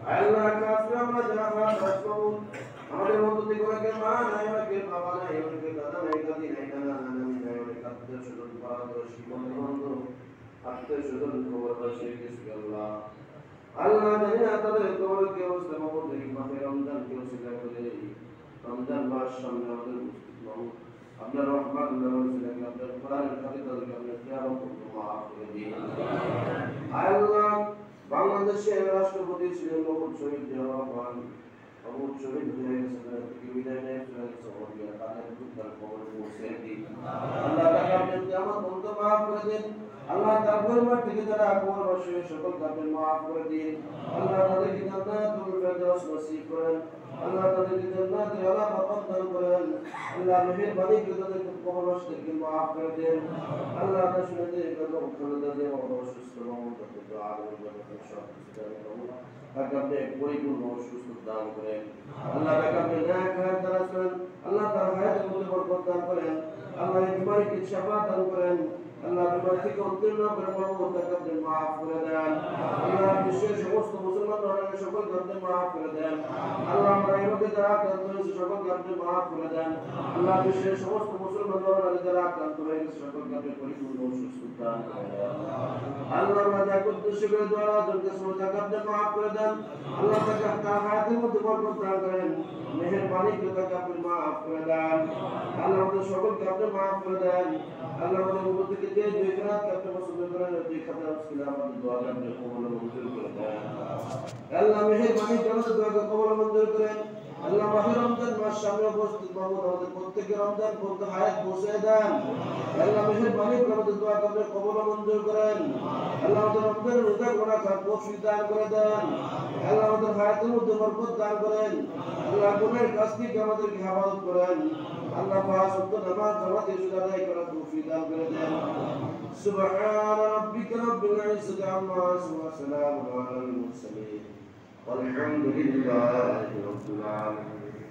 আল্লাহ কাছে আমরা যারা রাসূল আমাদের মধ্য থেকে অনেকে মা নাই অনেকে বাবা নাই অনেকে দাদা নাই দাদি নাই নানা নানি নাই অনেক আত্মীয় স্বজন পাড়াপড়শি বন্ধু আত্মীয় স্বজন খবরদাসী কিছু আল্লাহ আল্লাহ জানি না তাদের কবরকে অবস্থা মহম্মদ মাসে রমজান কেউ স্বীকার করে রমজান মাস সামনে আমাদের উপস্থিত মাহমুদ আপনার রহমান আপনার কোরআনের খাতে তাদেরকে আপনার কিয়ামত মাফ করে দিন আল্লাহ বাংলাদেশের রাষ্ট্রপতি ছিলেন মোহাম্মদ শহীদ জিয়াউর মোহাম্মদ শহীদ হয়ে গেছেন বিদায় নিয়ে চলে গেছে ওদিকে তাদের দুঃখের খবর পৌঁছে দিন আল্লাহ তাআলা আপনার কিয়ামত মাফ করে দিন আল্লাহ তার পরিবার থেকে যারা কবরবাসী সকল কাপের মাফ করে দিন আল্লাহ তাদেরকে জান্নাতুল ফেরদাউস নসিব করেন আল্লাহ তাদেরকে জান্নাতে আলা মাকাম দান করেন আল্লাহ মেহেরবানি করে তাদেরকে কবরবাসীদেরকে মাফ করে দেন আল্লাহ তাআলা শুনে গর্ব করে দেন অসুস্থ মমতা দোয়া করে সব কিছু দান তাকে আপনি পরিপূর্ণ সুস্থ দান করেন আল্লাহ তাকে আপনি ন্যায় খায়ের দ্বারা করেন আল্লাহ তার হায়াতের মধ্যে বরকত দান করেন আল্লাহ এই বিমারিকে শিফা দান করেন আল্লাহ বিমারি থেকে উত্তীর্ণ করে মহম্মদ তাকে আপনি মাফ করে দেন আল্লাহ বিশ্বের সমস্ত মুসলমান ধর্মের সকলকে আপনি মাফ করে দেন আল্লাহ আমরা এই রোগে যারা আক্রান্ত হয়েছে সকলকে আপনি মাফ করে দেন আল্লাহ বিশ্বের সমস্ত মুসলমান ধর্মের যারা আক্রান্ত হয়ে গেছে সকলকে আপনি পরিপূর্ণ সুস্থ দান করেন আল্লাহ আমরা যা উদ্দেশ্য করে দোয়া করতে তাকে আপনি মাফ করে দেন আল্লাহ তাকে তার হায়াতের মধ্যে বরকত দান করেন মেহেরবানি করে তাকে আপনি মাফ করে দেন আল্লাহ আমাদের সকলকে আপনি মাফ করে দেন আল্লাহ আমাদের উপর থেকে যে দুই রাতকে আপনি পছন্দ করেন দুই খাতার ছিল আমাদের দোয়া আপনি কবুল মঞ্জুর করে দেন আল্লাহ মেহেরবানি করে আমাদের দোয়াকে কবুল মঞ্জুর করেন আল্লাহ মাহে রমজান মাস সামনে উপস্থিত মাহমুদ আমাদের প্রত্যেককে রমজান পর্যন্ত হায়াত পৌঁছে দেন আল্লাহ মেহেরবানি করে আমাদের দোয়াকে আপনি কবুল মঞ্জুর করেন আল্লাহ আমাদের রমজানের রোজা করা খান তৌফিক দান করে দেন আল্লাহ আমাদের হায়াতের মধ্যে বরকত দান করেন আল্লাহ গুনাহের কাজ থেকে আমাদেরকে হেফাজত করেন আল্লাহ পাঁচ ওয়াক্ত নামাজ জামাতে আদায় করার তৌফিক দান করে দেন সুবহান রাব্বিকা রাব্বিল ইজ্জাতি আম্মা ইয়াসিফুন ওয়া সালামুন আলাল মুরসালিন والحمد لله رب العالمين